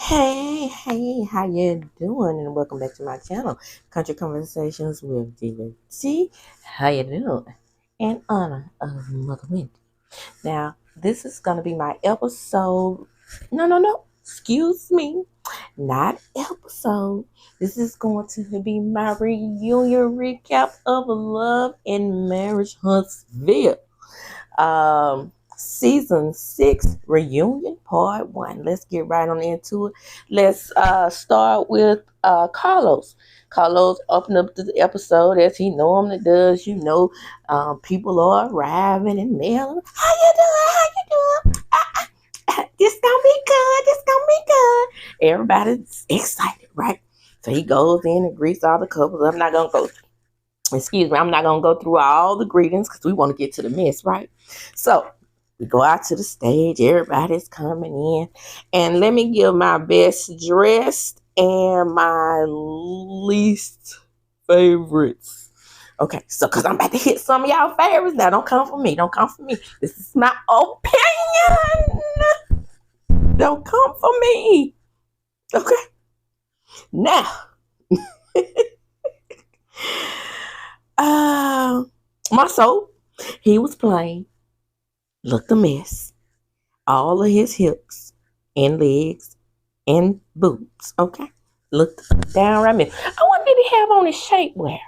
Hey, how you doing? And welcome back to my channel, Country Conversations with Diva T. How you doing? In honor of Mother Wendy. Now, this is going to be my episode. No. Excuse me. Not episode. This is going to be my reunion recap of Love and Marriage Huntsville. Season 6 reunion part 1. Let's get right on into it. Let's start with Carlos. Carlos opened up the episode as he normally does. People are arriving and mailing. How you doing? This gonna be good. This gonna be good. Everybody's excited, right? So he goes in and greets all the couples. I'm not gonna go through all the greetings because we want to get to the mess, right? So we go out to the stage. Everybody's coming in. And let me give my best dressed and my least favorites. Okay, so because I'm about to hit some of y'all favorites. Now, don't come for me. Don't come for me. This is my opinion. Don't come for me. Okay. Now, my soul, he was playing. Looked a mess. All of his hips and legs and boobs. Okay. Looked downright mess. I wonder did he have on his shapewear?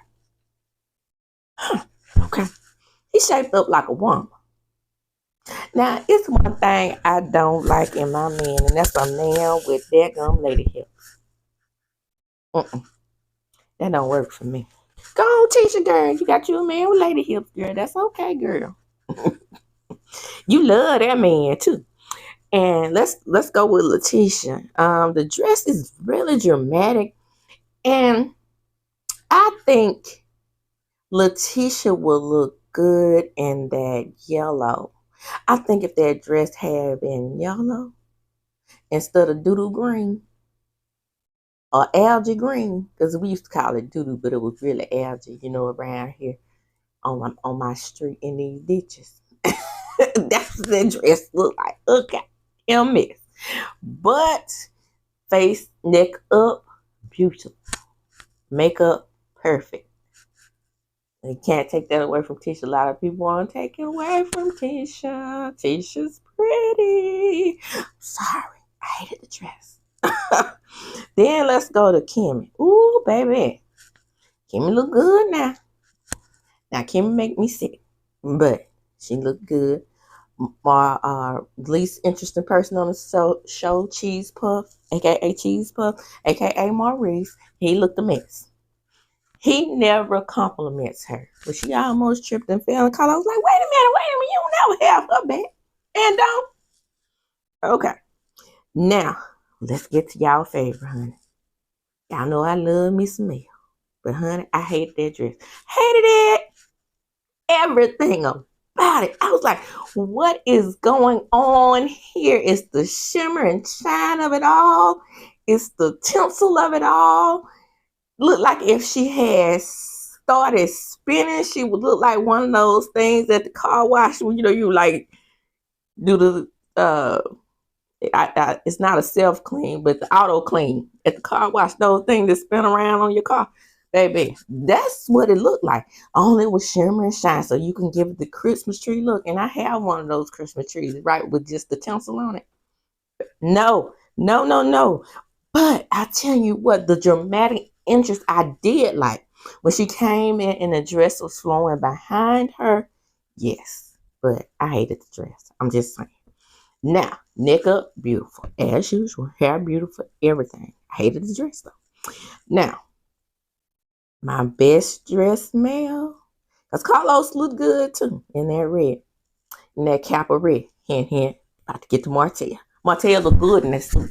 Okay. He shaped up like a woman. Now, it's one thing I don't like in my man, and that's a man with daggum lady hips. That don't work for me. Go on, Tisha, girl. You got you a man with lady hips, girl. That's okay, girl. You love that man too. And let's go with LATISHA. The dress is really dramatic, and I think LATISHA will look good in that yellow. I think if that dress had been yellow instead of doodoo green or algae green, because we used to call it doodoo, but it was really algae, around here on my street in these ditches. That's what that dress look like. Okay, miss. But face, neck up, beautiful. Makeup, perfect. You can't take that away from Tisha. A lot of people want to take it away from Tisha. Tisha's pretty. Sorry, I hated the dress. Then let's go to Kimmy. Ooh, baby. Kimmy look good now. Now, Kimmy make me sick, but she looked good. My least interesting person on the show, Cheese Puff, aka Cheese Puff, aka Maurice, he looked a mess. He never compliments her, but she almost tripped and fell and called. I was like, wait a minute, you don't never have her back. And don't. Okay. Now, let's get to y'all favorite, honey. Y'all know I love me some Mel. But honey, I hate that dress. Hated it. Everything about it. I was like, what is going on here? It's the shimmer and shine of it all. It's the tinsel of it all. Look like if she had started spinning, she would look like one of those things at the car wash when you like do the it's not a self clean, but the auto clean at the car wash. Those things that spin around on your car. Baby, that's what it looked like. Only with shimmer and shine, so you can give it the Christmas tree look. And I have one of those Christmas trees, right, with just the tinsel on it. No. But I tell you what, the dramatic interest I did like when she came in and the dress was flowing behind her. Yes, but I hated the dress. I'm just saying. Now, neck up, beautiful as usual. Hair beautiful, everything. I hated the dress though. Now, my best dressed male, because Carlos looked good too in that red, in that cap of red. Hint, hint. About to get to Martell. Martell look good in that suit.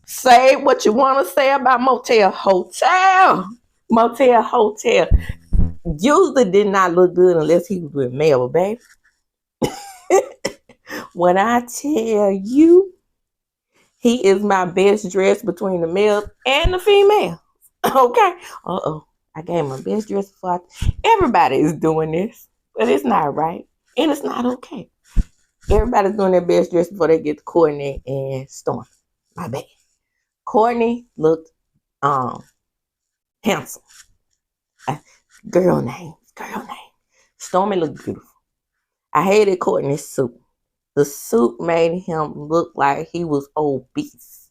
Say what you want to say about Motel Hotel. Motel Hotel usually did not look good unless he was with Mel, baby. When I tell you, he is my best dressed between the male and the female. Okay. I gave my best dress before. Everybody is doing this, but it's not right. And it's not okay. Everybody's doing their best dress before they get to Courtney and Storm. My bad. Courtney looked handsome. Uh, Girl name. Stormy looked beautiful. I hated Courtney's suit. The suit made him look like he was obese.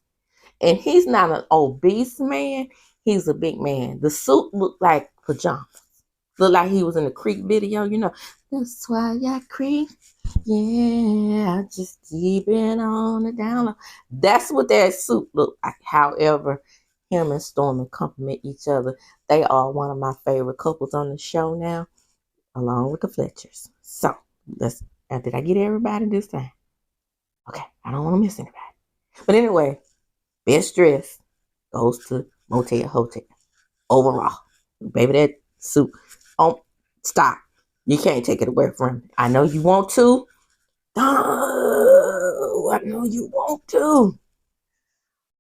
And he's not an obese man. He's a big man. The suit looked like pajamas. Looked like he was in the Creek video, That's why I creep. Yeah, I just keep it on the down low. That's what that suit looked like. However, him and Stormy compliment each other. They are one of my favorite couples on the show now, along with the Fletchers. So, did I get everybody this time? Okay, I don't want to miss anybody. But anyway, best dress goes to Motel Hotel. Overall, baby, that suit. Stop. You can't take it away from me. I know you want to. Oh, I know you want to.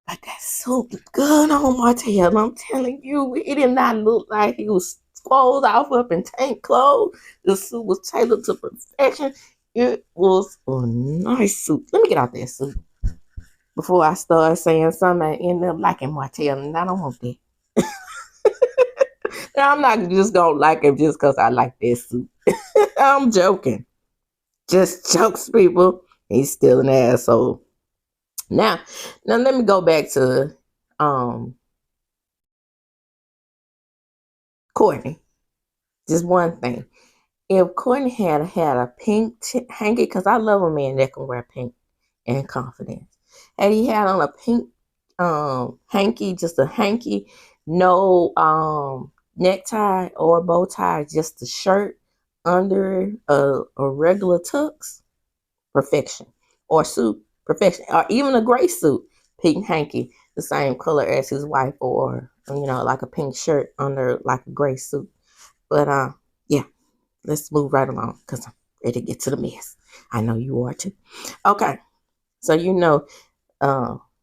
But that suit looked good on Martell. I'm telling you, it did not look like he was clothed off up in tank clothes. The suit was tailored to perfection. It was a nice suit. Let me get out that suit before I start saying something and end up liking Martell, and I don't want that. I'm not just gonna like him just because I like that suit. I'm joking. Just jokes, people. He's still an asshole. Now let me go back to Courtney. Just one thing. If Courtney had a pink hanky, because I love a man that can wear pink and confidence. And he had on a pink hanky, just a hanky, no necktie or bow tie, just a shirt under a regular tux, perfection. Or suit, perfection. Or even a gray suit, pink hanky, the same color as his wife, or like a pink shirt under like a gray suit. But yeah, let's move right along because I'm ready to get to the mess. I know you are too. Okay, so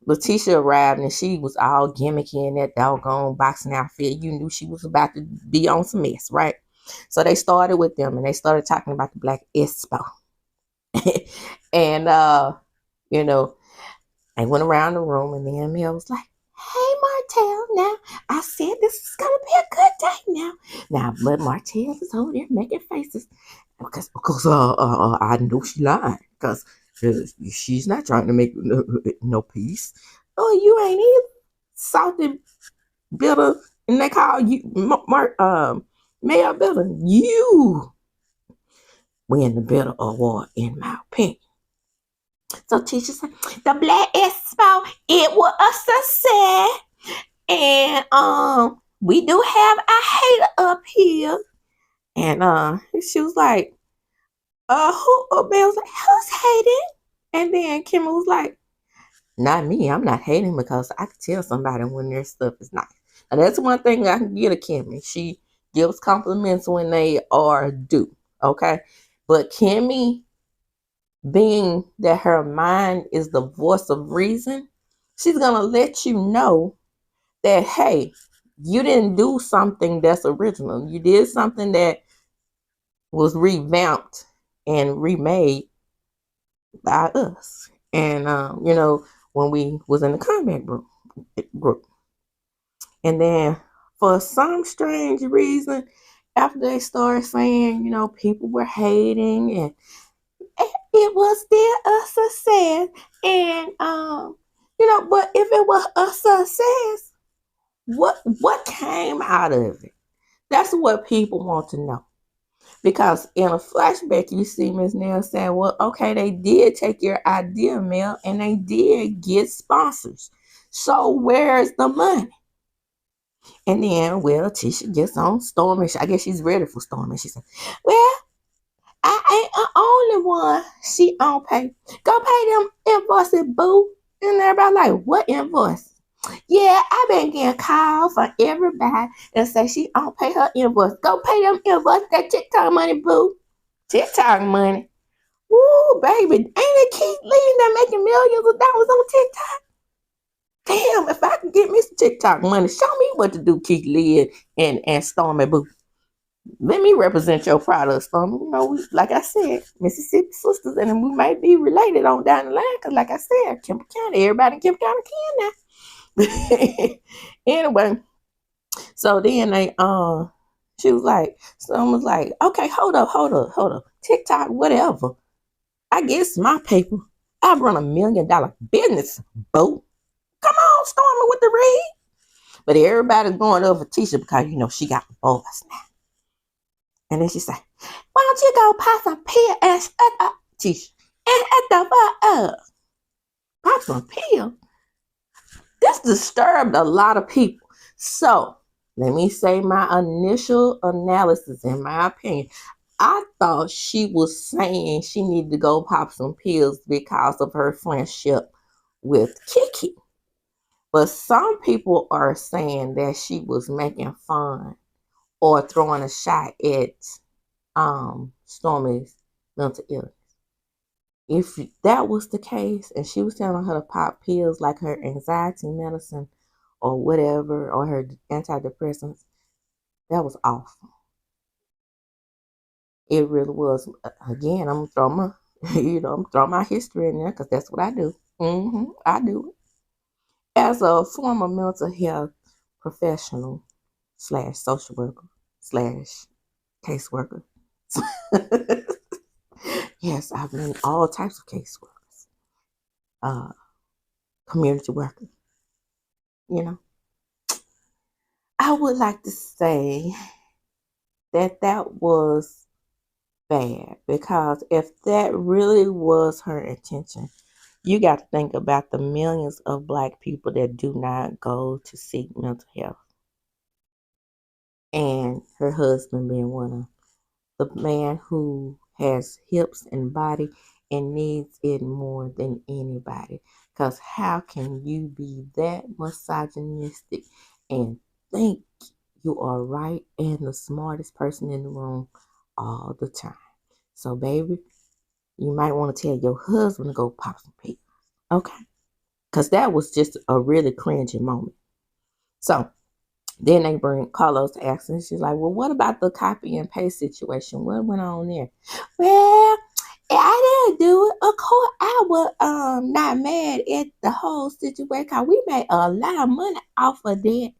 LATISHA arrived and she was all gimmicky in that doggone boxing outfit. You knew she was about to be on some mess, right? So they started with them and they started talking about the Black Expo. And they went around the room and then Mel was like, "Hey Martell, now I said this is gonna be a good day now." But Martell is over there making faces because I know she lied because she's not trying to make no peace. Oh, you ain't even salty, bitter, and they call you Mayor Bitter. You win the Bitter Award in my opinion. So Tisha said, the Black Expo, it was a success. And we do have a hater up here. And she was like, Mel was like, who's hating? And then Kim was like, not me. I'm not hating because I can tell somebody when their stuff is nice. And that's one thing I can give to Kimmy. She gives compliments when they are due. Okay. But Kimmy, being that her mind is the voice of reason, she's going to let you know that, hey, you didn't do something that's original. You did something that was revamped and remade by us. And, when we was in the combat group. And then for some strange reason, after they started saying, people were hating and it was still a success. And, but if it was a success, what came out of it? That's what people want to know. Because in a flashback, you see Miss Nell saying, well, okay, they did take your idea, Mel, and they did get sponsors. So where's the money? And then, Tisha gets on Stormy. I guess she's ready for Stormy. She said, well, I ain't the only one she on pay. Go pay them invoices, boo. And everybody like, what invoice? Yeah, I been getting calls from everybody and say she don't pay her invoice. Go pay them invoices, that TikTok money, boo. TikTok money. Woo, baby. Ain't it Keith Lee that making millions of dollars on TikTok? Damn, if I can get me some TikTok money, show me what to do, Keith Lee and Stormy, boo. Let me represent your product, Stormy. Like I said, Mississippi sisters, and we might be related on down the line, because like I said, Kemper County, everybody in Kemper County can now. Anyway, so then she was like, someone was like, okay, hold up. TikTok, whatever. I guess my paper. I run $1 million business, boo. Come on, Stormy with the read. But everybody's going over Tisha because she got the boys now. And then she said, why don't you go pop some pill and shut up, Tisha? And at the fuck up. Pop some pill. This disturbed a lot of people. So let me say my initial analysis, in my opinion. I thought she was saying she needed to go pop some pills because of her friendship with Kiki. But some people are saying that she was making fun or throwing a shot at Stormy's mental illness. If that was the case and she was telling her to pop pills like her anxiety medicine or whatever, or her antidepressants, that was awful. It really was. Again, I'm gonna throw my, I'm throw my history in there because that's what I do. I do it as a former mental health professional slash social worker slash caseworker. Yes, I've been all types of caseworkers, community worker. I would like to say that was bad, because if that really was her intention, you got to think about the millions of Black people that do not go to seek mental health, and her husband being one of the man who has hips and body and needs it more than anybody. Because how can you be that misogynistic and think you are right and the smartest person in the room all the time? So, baby, you might want to tell your husband to go pop some pills, okay? Because that was just a really cringing moment. So, then they bring Carlos to ask, and she's like, well, what about the copy and paste situation? What went on there? Well, I didn't do it. Of course, I was not mad at the whole situation because we made a lot of money off of that.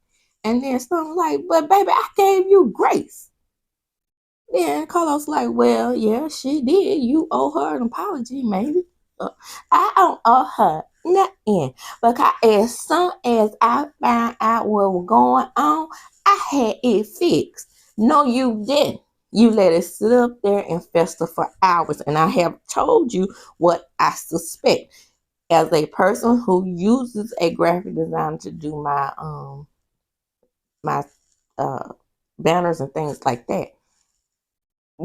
And then someone's like, but baby, I gave you grace. Then Carlos like, well, yeah, she did. You owe her an apology, maybe. I don't owe her nothing, because as soon as I found out what was going on, I had it fixed. No, you didn't. You let it sit up there and fester for hours, and I have told you what I suspect. As a person who uses a graphic designer to do my banners and things like that,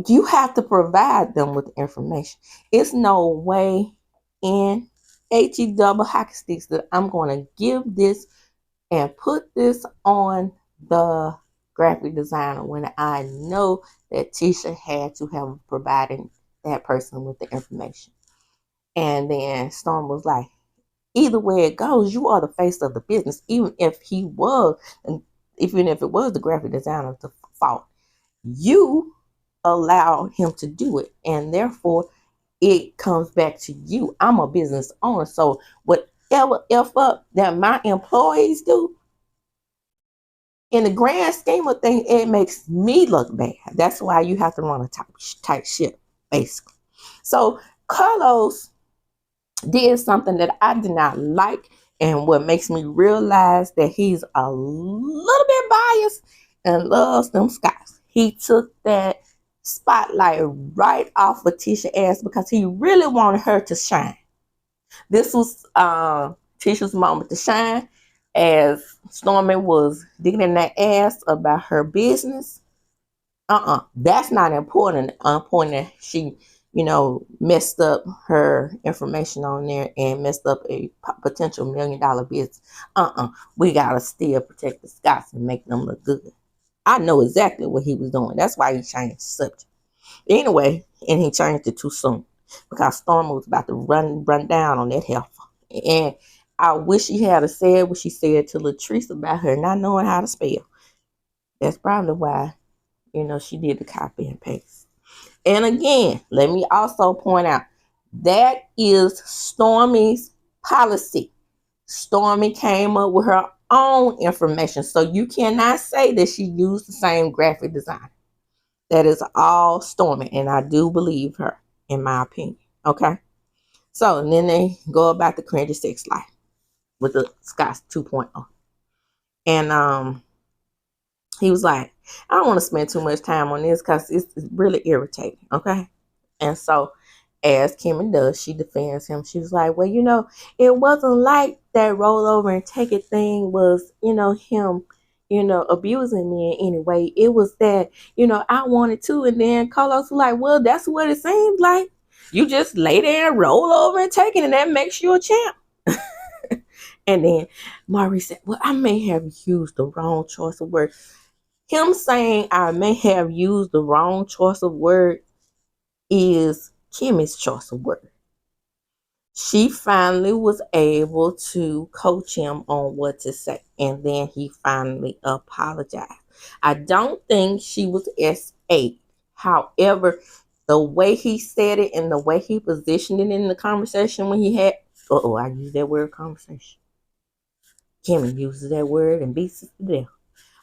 you have to provide them with information. It's no way in HE double hockey sticks that I'm going to give this and put this on the graphic designer when I know that Tisha had to have provided that person with the information. And then Storm was like, either way it goes, you are the face of the business, even if it was the graphic designer's fault. You allow him to do it, and therefore it comes back to you. I'm a business owner, so whatever F up that my employees do, in the grand scheme of things, it makes me look bad. That's why you have to run a tight ship, basically. So Carlos did something that I did not like, and what makes me realize that he's a little bit biased and loves them Scots. He took that spotlight right off of Tisha'S because he really wanted her to shine. This was Tisha's moment to shine, as Stormy was digging in that ass about her business. That's not important. Important that she, messed up her information on there and messed up a potential $1 million business. We gotta still protect the Scots and make them look good. I know exactly what he was doing. That's why he changed the subject. Anyway, and he changed it too soon because Storm was about to run down on that heifer. And I wish she had said what she said to Latrice about her not knowing how to spell. That's probably why, she did the copy and paste. And again, let me also point out, that is Stormy's policy. Stormy came up with her own information. So you cannot say that she used the same graphic design. That is all Stormy, and I do believe her, in my opinion. Okay. So and then they go about the cringy sex life with the Scott's 2.0. And he was like, I don't want to spend too much time on this because it's really irritating. Okay. And so as Kimmy does, she defends him. She was like, well, it wasn't like that roll over and take it thing was, him, abusing me in any way. It was that, I wanted to. And then Carlos was like, well, that's what it seems like. You just lay there and roll over and take it, and that makes you a champ. And then Maurice said, well, I may have used the wrong choice of word. Him saying I may have used the wrong choice of word is Kimmy's choice of word. She finally was able to coach him on what to say, and then he finally apologized. I don't think she was S8. However, the way he said it and the way he positioned it in the conversation when he had, I used that word conversation. Kimmy uses that word and beats it to death.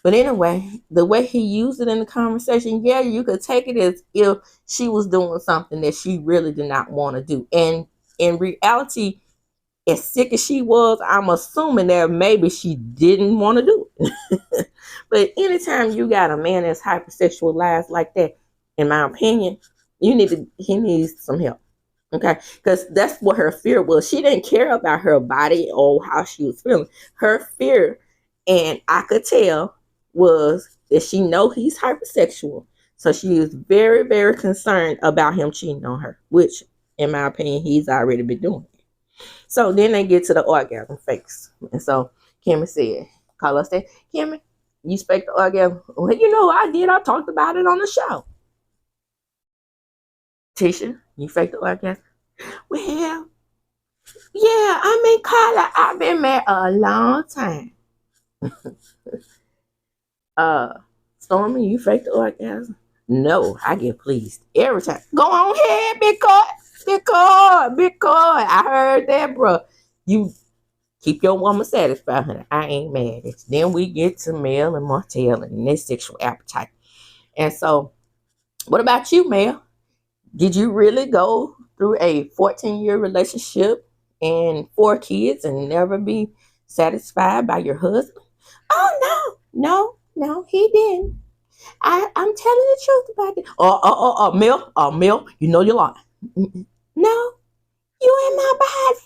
But anyway, the way he used it in the conversation, yeah, you could take it as if she was doing something that she really did not want to do. And in reality, as sick as she was, I'm assuming that maybe she didn't want to do it. But anytime you got a man that's hypersexualized like that, in my opinion, he needs some help. Okay, because that's what her fear was. She didn't care about her body or how she was feeling. Her fear, and I could tell, was that she know he's hypersexual. So she is very, very concerned about him cheating on her, which, in my opinion, he's already been doing. So then they get to the orgasm phase. And so Kimmy said, Carlos said, Kimmy, you faked the orgasm. Well, I did. I talked about it on the show. Tisha, you faked the orgasm? Well, yeah, Carla, I've been married a long time. Stormy, you faked the orgasm? No, I get pleased every time. Go on ahead, big coy. I heard that, bro. You keep your woman satisfied, honey. I ain't mad at you. Then we get to Mel and Martell and their sexual appetite. And so, what about you, Mel? Did you really go through a 14-year relationship and 4 kids and never be satisfied by your husband? Oh, no, he didn't. I'm telling the truth about it. Mel, you know you're lying. No, you in my body.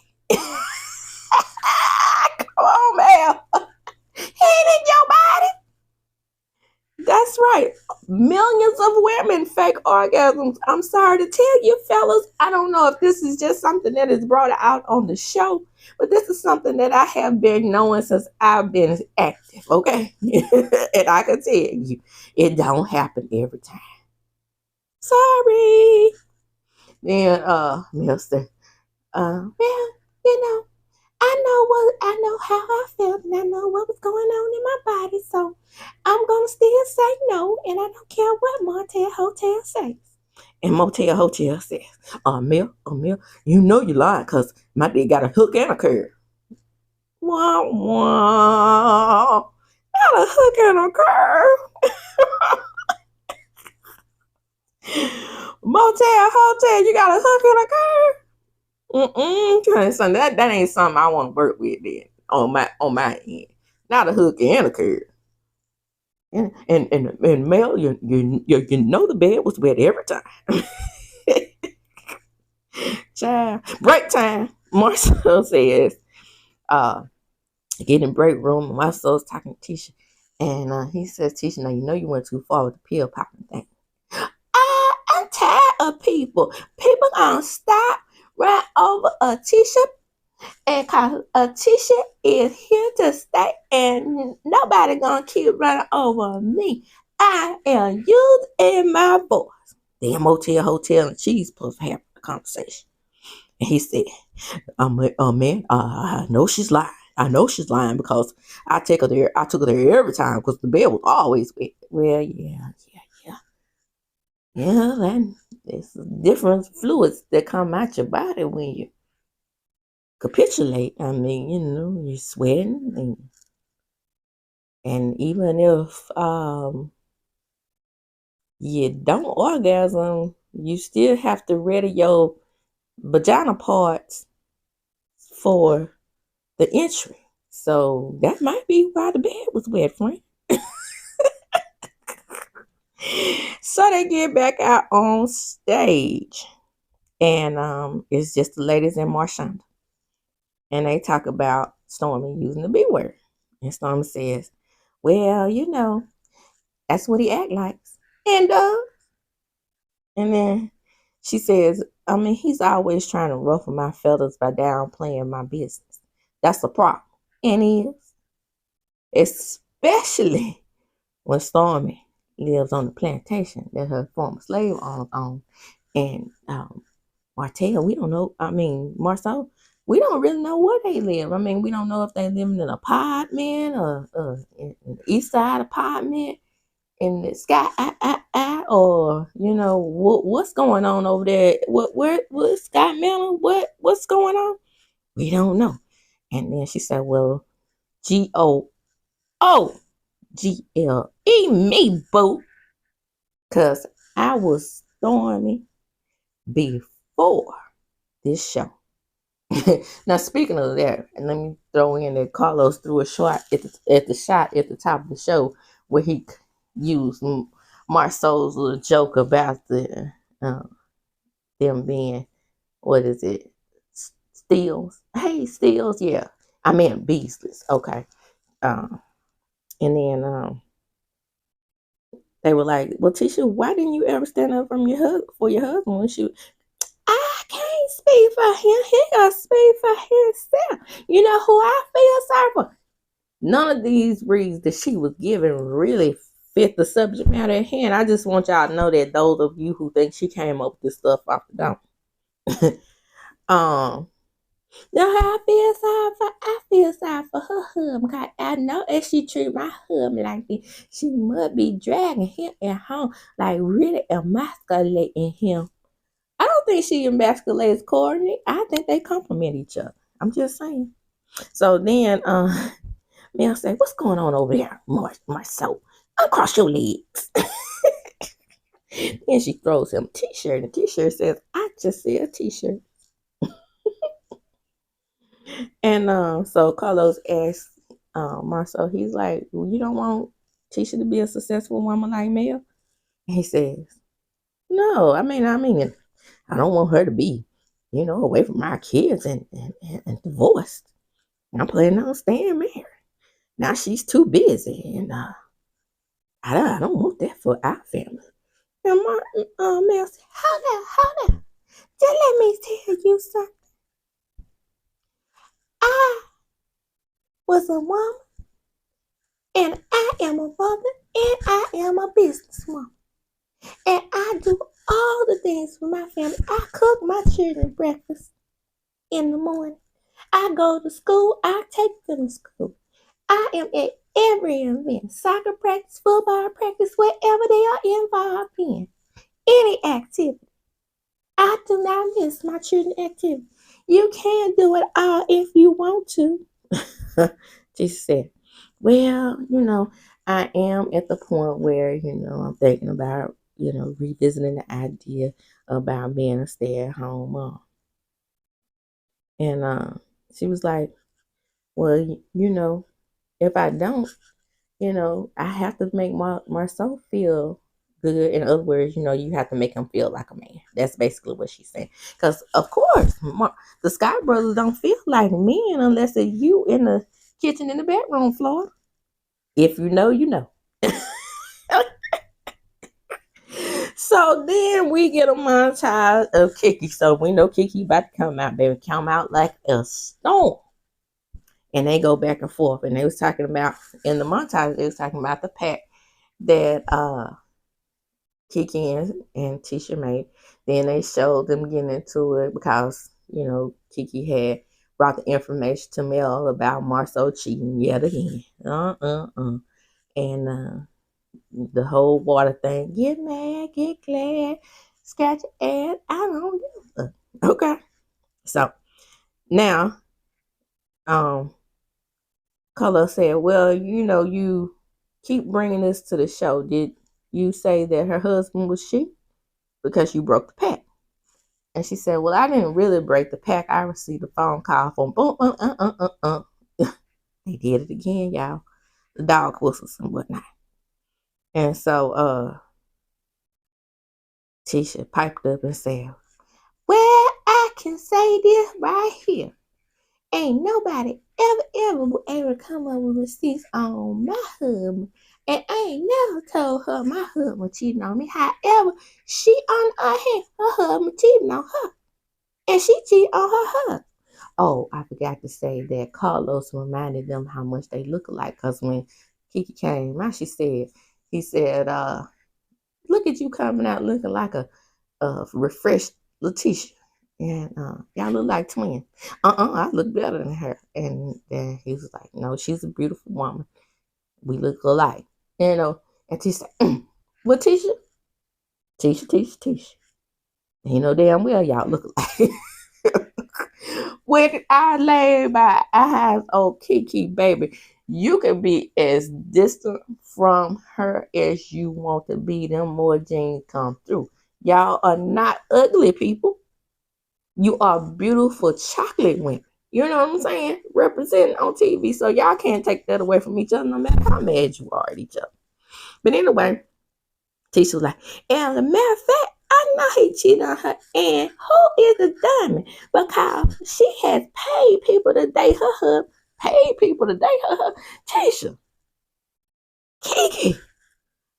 Come on, Mel. He ain't in your body. That's right. Millions of women fake orgasms. I'm sorry to tell you, fellas. I don't know if this is just something that is brought out on the show, but this is something that I have been knowing since I've been active, okay? And I can tell you, it don't happen every time. Sorry. Then Mel said, well, I know how I felt, and I know what was going on in my body, so I'm gonna still say no, and I don't care what Motel Hotel says. And Motel Hotel says, Mel, you know you lied, cause my dick got a hook and a curve. Wah wah, got a hook and a curve. Motel Hotel, you got a hook and a curve. Son, that ain't something I want to work with then on my end. Not a hook and a curve. And Mel, you know the bed was wet every time. Child, break time. Marcel says, get in break room. Marcel's talking to Tisha, and he says, Tisha, now you know you went too far with the pill popping thing. I'm tired of people. People gonna stop right over a Tisha, and cause a Tisha is here to stay, and nobody gonna keep running over me. I am used in my voice. Damn Motel Hotel and Cheese Puff having a conversation, and he said, man, I know she's lying. I know she's lying because I took her there every time because the bed was always wet. Well, yeah. Yeah, and it's different fluids that come out your body when you capitulate. I mean, you're sweating, and even if you don't orgasm, you still have to ready your vagina parts for the entry. So that might be why the bed was wet, friend. So they get back out on stage, and it's just the ladies and Marshanda, and they talk about Stormy using the B word, and Stormy says, "Well, that's what he act like," and and then she says, "I mean, he's always trying to ruffle my feathers by downplaying my business. That's the problem, and he is, especially when Stormy lives on the plantation that her former slave owners own, and Martell, we don't know. I mean, Marceau, we don't really know where they live. I mean, we don't know if they live in an apartment or in the east side apartment in the sky, or what's going on over there? What Sky Manor? What's going on? We don't know." And then she said, "Well, GOOGLE me, boo, cause I was Stormy before this show." Now, speaking of that, and let me throw in that Carlos threw a shot at the shot at the top of the show where he used Marceau's little joke about them being, what is it, Steels? Hey, Steels, yeah. I meant Beasleys. Okay. And then they were like, "Well, Tisha, why didn't you ever stand up for your husband when she?" I can't speak for him. He gonna speak for himself. You know who I feel sorry for? None of these reads that she was given really fit the subject matter at hand. I just want y'all to know that those of you who think she came up with this stuff off the dome. Now I feel sorry for her husband. Cause I know if she treat my husband like this, she must be dragging him at home, like really emasculating him. I don't think she emasculates Courtney. I think they compliment each other. I'm just saying. So then Mel say, "What's going on over there, Marceau? Uncross your legs." Then she throws him a t-shirt, and the t-shirt says, "I just see a t-shirt." And so Carlos asks Marceau, he's like, "Well, you don't want Tisha to be a successful woman like Mel?" And he says, "No, I mean, I don't want her to be, away from our kids and divorced. I'm planning on staying married. Now she's too busy, and I don't want that for our family." And Mel said, hold on. Just let me tell you something. I was a woman, and I am a woman, and I am a businesswoman. And I do all the things for my family. I cook my children breakfast in the morning. I go to school. I take them to school. I am at every event, soccer practice, football practice, wherever they are involved in. Any activity. I do not miss my children's activity. You can do it all if you want to. She said, "Well, I am at the point where, I'm thinking about, revisiting the idea about being a stay-at-home mom." And she was like, "Well, if I don't, I have to make Marceau feel good. In other words, you have to make him feel like a man." That's basically what she's saying. Because, of course, the Scott brothers don't feel like men unless it's you in the kitchen in the bedroom floor. If you know, you know. So then we get a montage of Kiki. So we know Kiki about to come out, baby. Come out like a storm. And they go back and forth. And they was talking about, in the montage, they was talking about the pact that Kiki and Tisha made. Then they showed them getting into it because, Kiki had brought the information to Mel about Marceau cheating yet again. And the whole water thing. Get mad, get glad, scratch your ass. I don't give a fuck. Okay. So now Color said, well, you keep bringing this to the show. Did you say that her husband was she? Because you broke the pact. And she said, well, I didn't really break the pact. I received a phone call from boom, They did it again, y'all. The dog whistles and whatnot. And so Tisha piped up and said, well, I can say this right here. Ain't nobody ever will ever come up with receipts on my husband. And I ain't never told her my husband cheating on me. However, she on the other hand, her husband cheating on her. And she cheated on her husband. Oh, I forgot to say that Carlos reminded them how much they look alike. Because when Kiki came out, he said, look at you coming out looking like a refreshed LATISHA. And y'all look like twins. I look better than her. And then he was like, no, she's a beautiful woman. We look alike. And Tisha said, what Tisha? Tisha. Damn well y'all look alike. When I lay my eyes on Kiki, baby, you can be as distant from her as you want to be. Them more genes come through. Y'all are not ugly people. You are beautiful chocolate women. You know what I'm saying? Representing on TV. So y'all can't take that away from each other no matter how mad you are at each other. But anyway, Tisha was like, and as a matter of fact, I know he cheated on her. And who is the diamond? Because she has paid people to date her husband. Tisha, Kiki,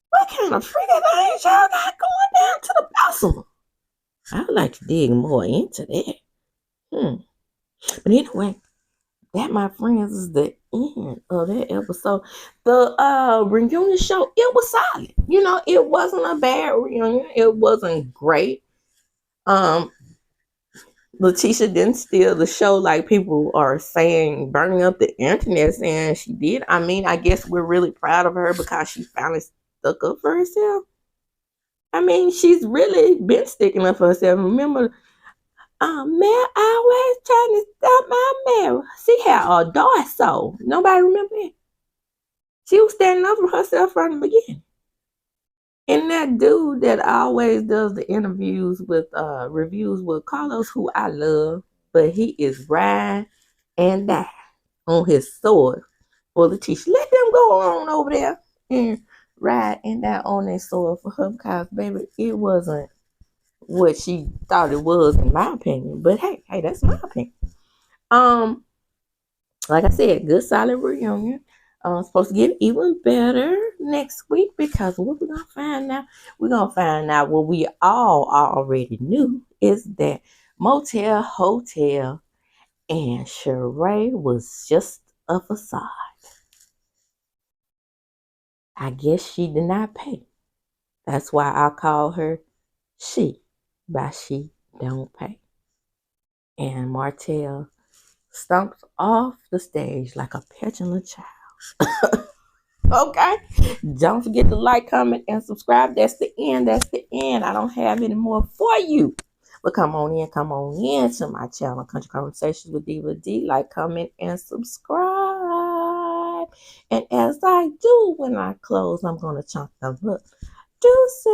what kind of freaking things y'all got going down to the bottom? I would like to dig more into that. But anyway, that, my friends, is the end of that episode. The reunion show, it was solid. It wasn't a bad reunion. It wasn't great. LATISHA didn't steal the show like people are saying, burning up the internet saying she did. I mean, I guess we're really proud of her because she finally stuck up for herself. I mean, she's really been sticking up for herself. Remember, man, always trying to stop my marriage. She had a dark soul. Nobody remember that? She was standing up for herself from the beginning. And that dude that always does the interviews with reviews with Carlos, who I love, but he is ride and die on his sword for LATISHA. Let them go on over there and ride and die on their sword for her, because baby, it wasn't what she thought it was, in my opinion. But hey, that's my opinion. Like I said, good solid reunion. Supposed to get even better next week, because what we're gonna find out? We're gonna find out what we all already knew, is that Motel Hotel and Sheree was just a facade. I guess she did not pay. That's why I call her she, by she don't pay. And Martell stomps off the stage like a petulant child. Okay? Don't forget to like, comment, and subscribe. That's the end. I don't have any more for you. But come on in to my channel, Country Conversations with Diva D. Like, comment, and subscribe. And as I do when I close, I'm going to chunk them up. Deuces.